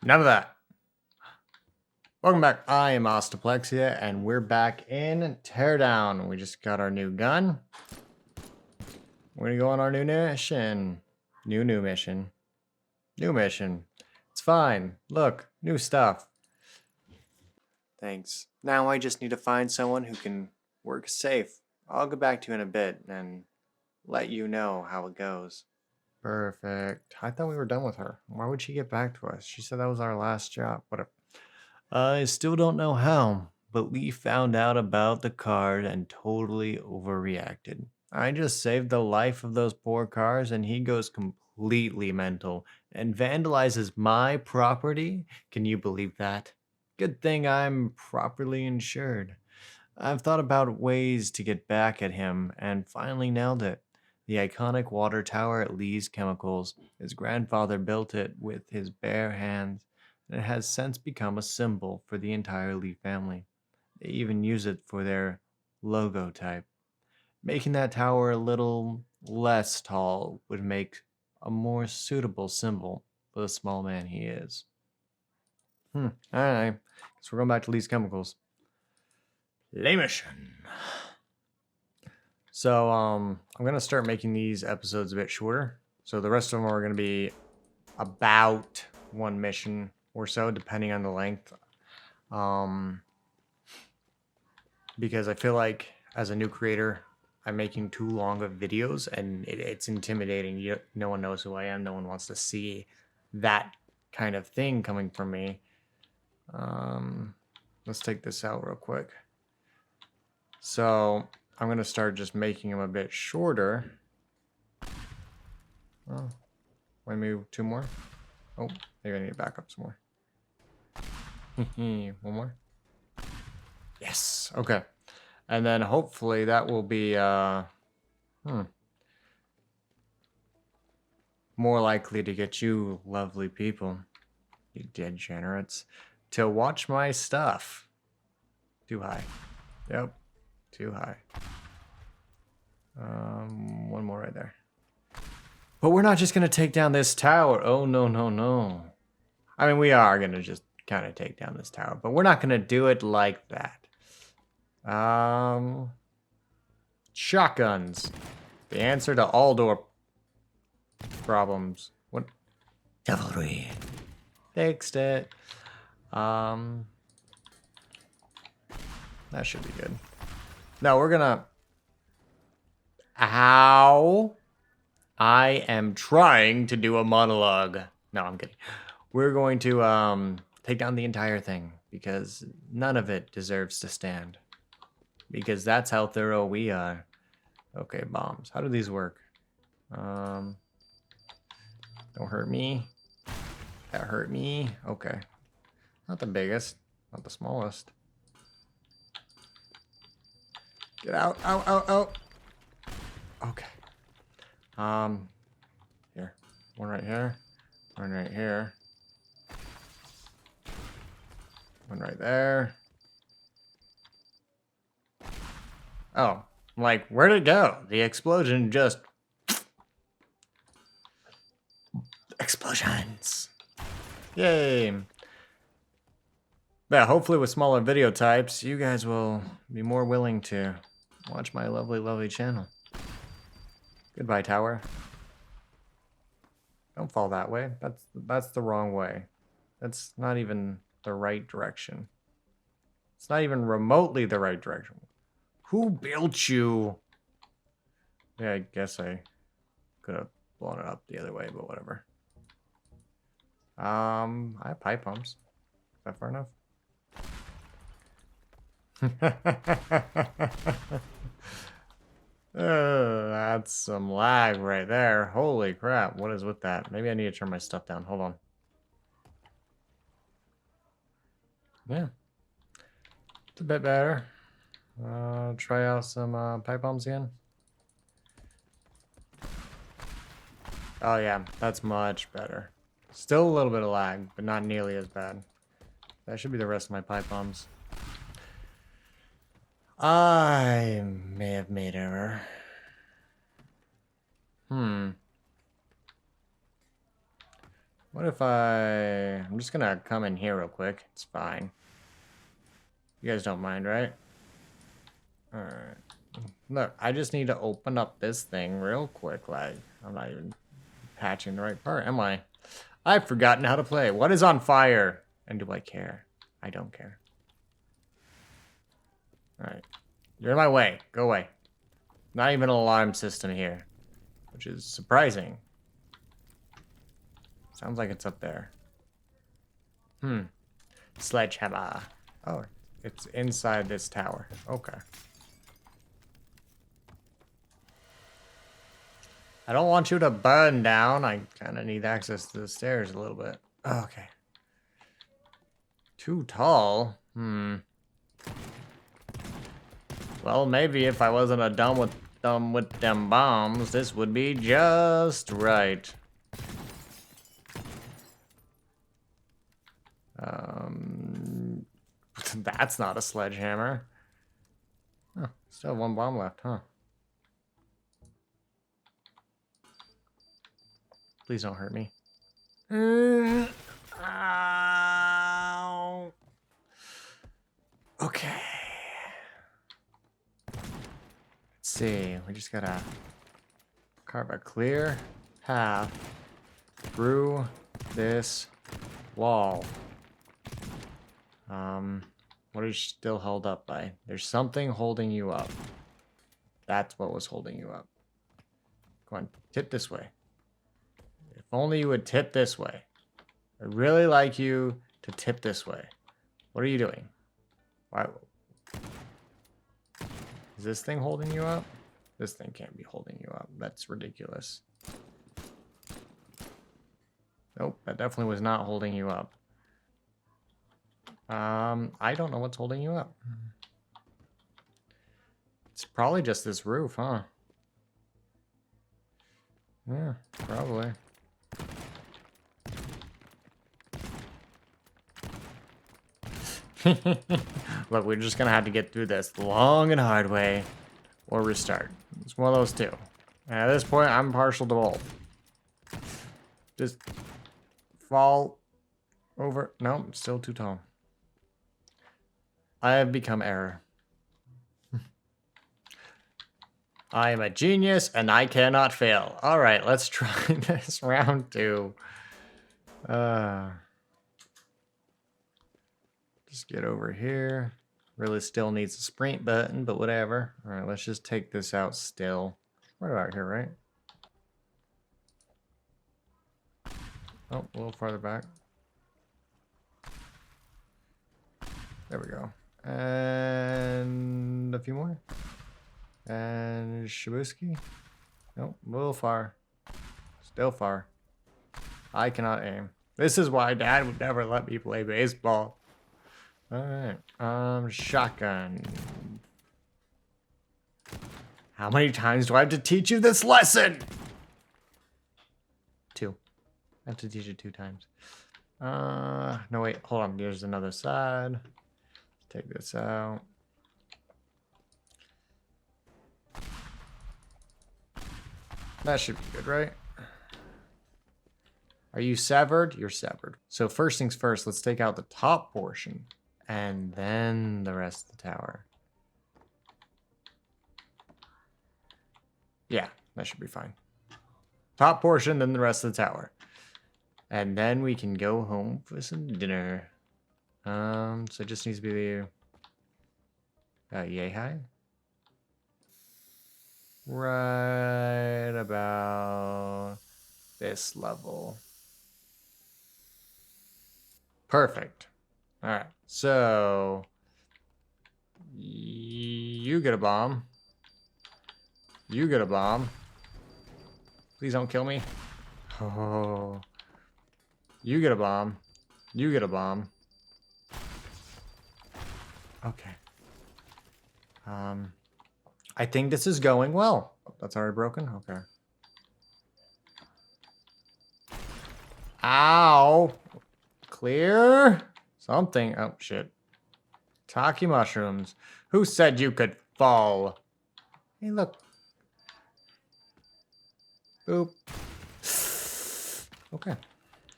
None of that. Welcome back. I am Ostoplexia, and we're back in Teardown. We just got our new gun. We're gonna go on our new mission. New mission. New mission. It's fine. Look, new stuff. Thanks. Now I just need to find someone who can work safe. I'll get back to you in a bit and let you know how it goes. Perfect. I thought we were done with her. Why would she get back to us? She said that was our last job. Whatever. I still don't know how, but Lee found out about the card and totally overreacted. I just saved the life of those poor cars and he goes completely mental and vandalizes my property. Can you believe that? Good thing I'm properly insured. I've thought about ways to get back at him and finally nailed it. The iconic water tower at Lee's Chemicals. His grandfather built it with his bare hands, and it has since become a symbol for the entire Lee family. They even use it for their logo type. Making that tower a little less tall would make a more suitable symbol for the small man he is. Alright. Guess we're going back to Lee's Chemicals. Play mission. So, I'm going to start making these episodes a bit shorter. So the rest of them are going to be about one mission or so, depending on the length. Because I feel like as a new creator, I'm making too long of videos and it's intimidating. No one knows who I am. No one wants to see that kind of thing coming from me. Let's take this out real quick. So I'm going to start just making them a bit shorter. Oh, let me move two more. Oh, maybe I need to back up some more. One more. Yes. Okay. And then hopefully that will be more likely to get you lovely people, you degenerates, to watch my stuff. Too high. Yep. Too high. One more right there. But we're not just going to take down this tower. Oh, no, no, no. I mean, we are going to just kind of take down this tower, but we're not going to do it like that. Shotguns. The answer to all door problems. What? Devilry. Fixed it. That should be good. No, we're gonna... Ow. I am trying to do a monologue. No, I'm kidding. We're going to take down the entire thing because none of it deserves to stand. Because that's how thorough we are. Okay, bombs. How do these work? Don't hurt me. That hurt me. Okay. Not the biggest. Not the smallest. Get out. Ow, ow, ow. Okay. Here. One right here. One right here. One right there. Oh, like, where'd it go? The explosion just... Explosions. Yay. Yeah, hopefully with smaller video types, you guys will be more willing to watch my lovely, lovely channel. Goodbye, tower. Don't fall that way. That's the wrong way. That's not even the right direction. It's not even remotely the right direction. Who built you? Yeah, I guess I could have blown it up the other way, but whatever. I have pipe bombs. Is that far enough? That's some lag right there. Holy crap, what is with that? Maybe I need to turn my stuff down. Hold on. Yeah. It's a bit better. Try out some pipe bombs again. Oh yeah, that's much better. Still a little bit of lag, but not nearly as bad. That should be the rest of my pipe bombs. I may have made error. What if I'm just gonna come in here real quick. It's fine. You guys don't mind, right? Alright. Look, I just need to open up this thing real quick. Like, I'm not even patching the right part, am I? I've forgotten how to play. What is on fire? And do I care? I don't care. Alright. You're in my way. Go away. Not even an alarm system here. Which is surprising. Sounds like it's up there. Sledgehammer. Oh, it's inside this tower. Okay. I don't want you to burn down. I kind of need access to the stairs a little bit. Okay. Too tall? Well, maybe if I wasn't done with them bombs, this would be just right. That's not a sledgehammer. Oh, still one bomb left, huh? Please don't hurt me. Ow. Okay. Let's see. We just gotta carve a clear path through this wall. What are you still held up by? There's something holding you up. That's what was holding you up. Come on, tip this way. If only you would tip this way. I'd really like you to tip this way. What are you doing? Why? Is this thing holding you up? This thing can't be holding you up. That's ridiculous. Nope, that definitely was not holding you up. I don't know what's holding you up. It's probably just this roof, huh? Yeah, probably. Look, we're just gonna have to get through this the long and hard way, or restart. It's one of those two. And at this point, I'm partial to both. Just fall over. No, it's still too tall. I have become error. I am a genius and I cannot fail. All right, let's try this round 2. Just get over here. Really still needs a sprint button, but whatever. All right, let's just take this out still. Right about here, right? Oh, a little farther back. There we go. And a few more. And Shibuski. Nope, a little far. Still far. I cannot aim. This is why Dad would never let me play baseball. Alright. Shotgun. How many times do I have to teach you this lesson? 2. I have to teach it 2 times. No wait, hold on. There's another side. Take this out. That should be good, right? Are you severed? You're severed. So first things first, let's take out the top portion and then the rest of the tower. Yeah, that should be fine. Top portion, then the rest of the tower. And then we can go home for some dinner. So it just needs to be the yay high. Right about this level. Perfect. All right, so you get a bomb. You get a bomb. Please don't kill me. Oh. You get a bomb. You get a bomb. Okay. I think this is going well. That's already broken? Okay. Ow! Clear? Something. Oh, shit. Taki mushrooms. Who said you could fall? Hey, look. Boop. Okay.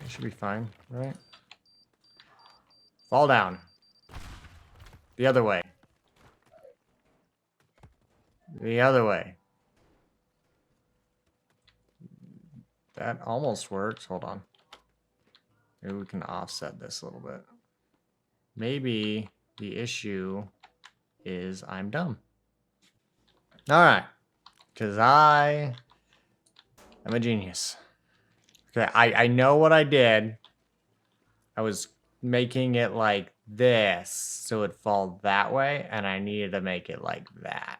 It should be fine, right? Fall down. The other way. The other way. That almost works. Hold on. Maybe we can offset this a little bit. Maybe the issue is I'm dumb. All right. Because I am a genius. Okay, I know what I did. I was making it like this so it'd fall that way, and I needed to make it like that.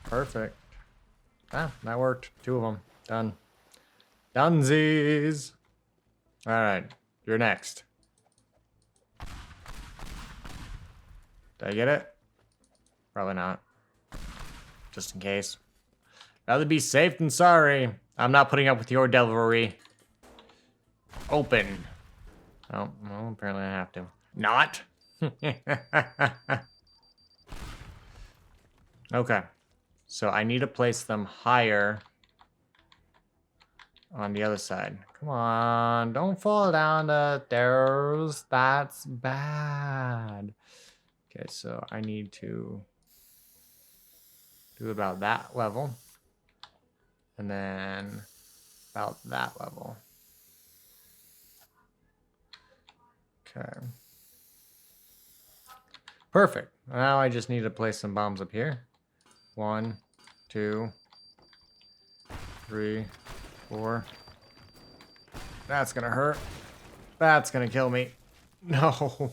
Perfect. Ah, that worked. 2 of them. Done. Dunsies. All right, you're next. Did I get it? Probably not. Just in case. Rather be safe than sorry. I'm not putting up with your devilry. Open. Oh, well, apparently I have to. Not? Okay. So I need to place them higher on the other side. Come on, don't fall down the stairs. That's bad. Okay, so I need to do about that level. And then about that level. Okay. Perfect. Now I just need to place some bombs up here. 1, 2, 3, 4. That's gonna hurt. That's gonna kill me. No.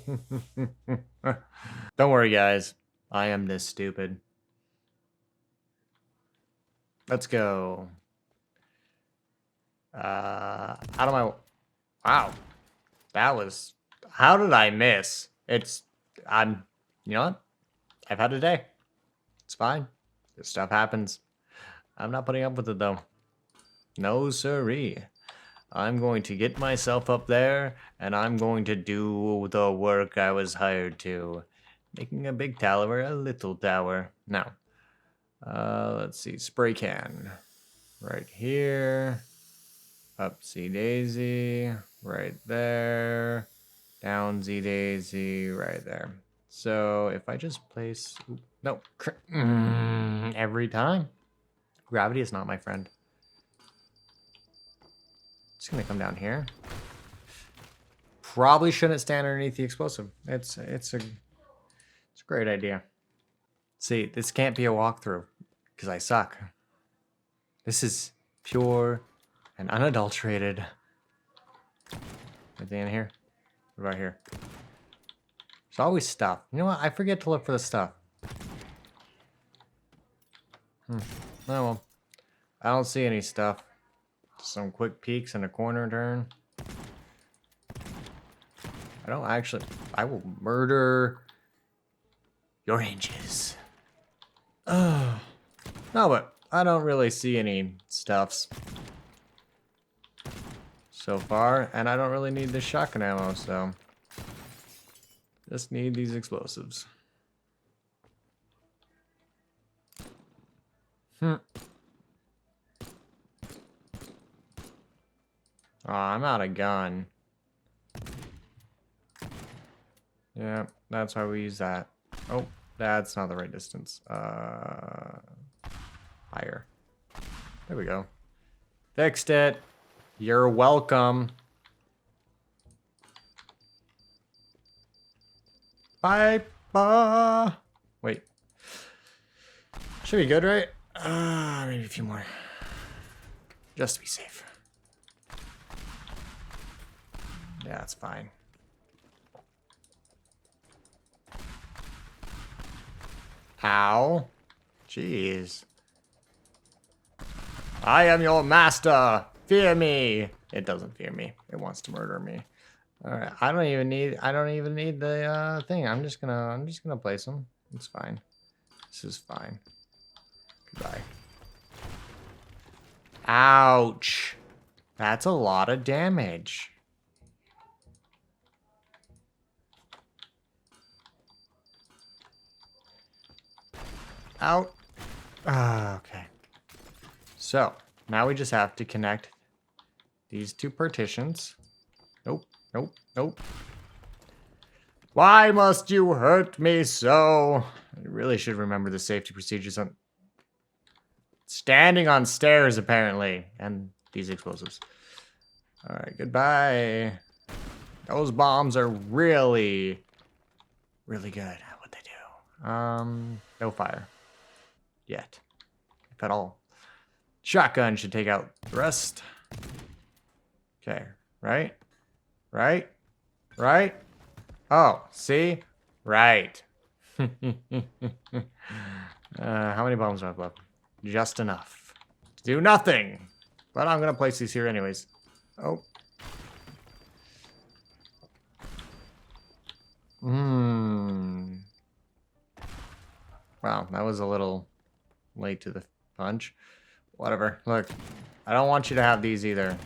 Don't worry, guys. I am this stupid. Let's go. Out of my... Wow. That was... How did I miss? You know what? I've had a day. It's fine. This stuff happens. I'm not putting up with it, though. No siree. I'm going to get myself up there, and I'm going to do the work I was hired to. Making a big tower a little tower. Now, let's see. Spray can. Right here. Upsy daisy. Right there. Downsy daisy. Right there. So, if I just place... No. Every time. Gravity is not my friend. Just gonna come down here. Probably shouldn't stand underneath the explosive. It's a great idea. See, this can't be a walkthrough because I suck. This is pure and unadulterated. Anything in here? What about here? There's always stuff. You know what? I forget to look for the stuff. Oh well. I don't see any stuff. Some quick peeks and a corner turn. I will murder your hinges. No, but I don't really see any stuffs so far, and I don't really need the shotgun ammo, so just need these explosives. Oh, I'm out of gun. Yeah, that's why we use that. Oh, that's not the right distance. Higher. There we go. Fixed it. You're welcome. Bye. Wait. Should be good, right? Maybe a few more. Just to be safe. Yeah, it's fine. Ow. Jeez. I am your master. Fear me. It doesn't fear me. It wants to murder me. All right. I don't even need the thing. I'm just gonna place them. It's fine. This is fine. Goodbye. Ouch. That's a lot of damage. Out. Okay. So, Now we just have to connect these two partitions. Nope, nope, nope. Why must you hurt me so? I really should remember the safety procedures on standing on stairs, apparently. And these explosives. Alright, goodbye. Those bombs are really, really good at what they do. No fire. Yet. If at all. Shotgun should take out the rest. Okay, right? Right? Right? Oh, see? Right. How many bombs do I have left? Just enough to do nothing. But I'm going to place these here anyways. Oh. Wow, that was a little late to the punch. Whatever. Look, I don't want you to have these either.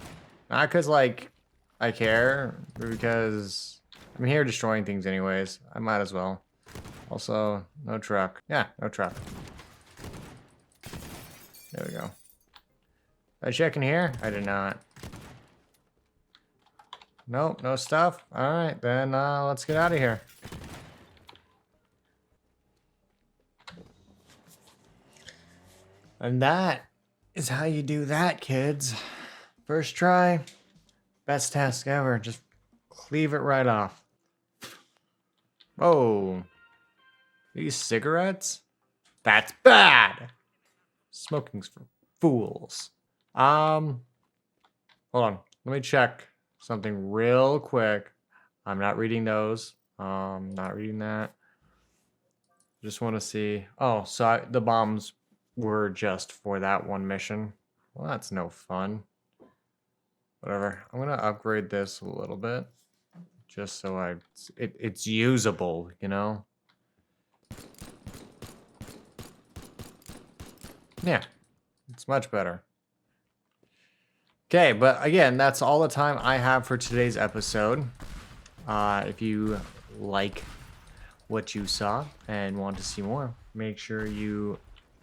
Not because, like, I care, but because I'm here destroying things anyways. I might as well. Also, no truck. Yeah, no truck. There we go. Did I check in here? I did not. Nope, no stuff. Alright, then let's get out of here. And that is how you do that, kids. First try, best task ever. Just cleave it right off. Whoa. These cigarettes? That's bad! Smoking's for fools. Hold on. Let me check something real quick. I'm not reading those. Not reading that. Just want to see. Oh, so the bombs were just for that one mission. Well, that's no fun. Whatever. I'm gonna upgrade this a little bit, just so it's usable, you know. Yeah, it's much better. Okay, but again, that's all the time I have for today's episode. If you like what you saw and want to see more, make sure you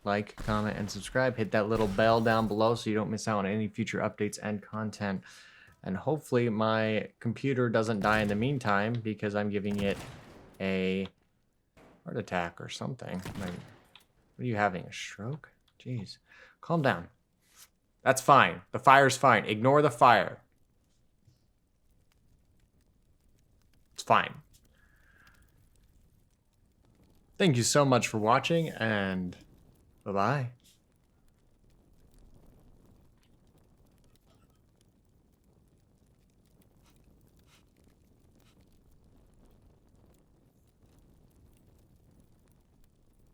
like, comment, and subscribe. Hit that little bell down below so you don't miss out on any future updates and content. And hopefully my computer doesn't die in the meantime because I'm giving it a heart attack or something. What are you having, a stroke? Jeez. Calm down. That's fine. The fire's fine. Ignore the fire. It's fine. Thank you so much for watching, and bye-bye.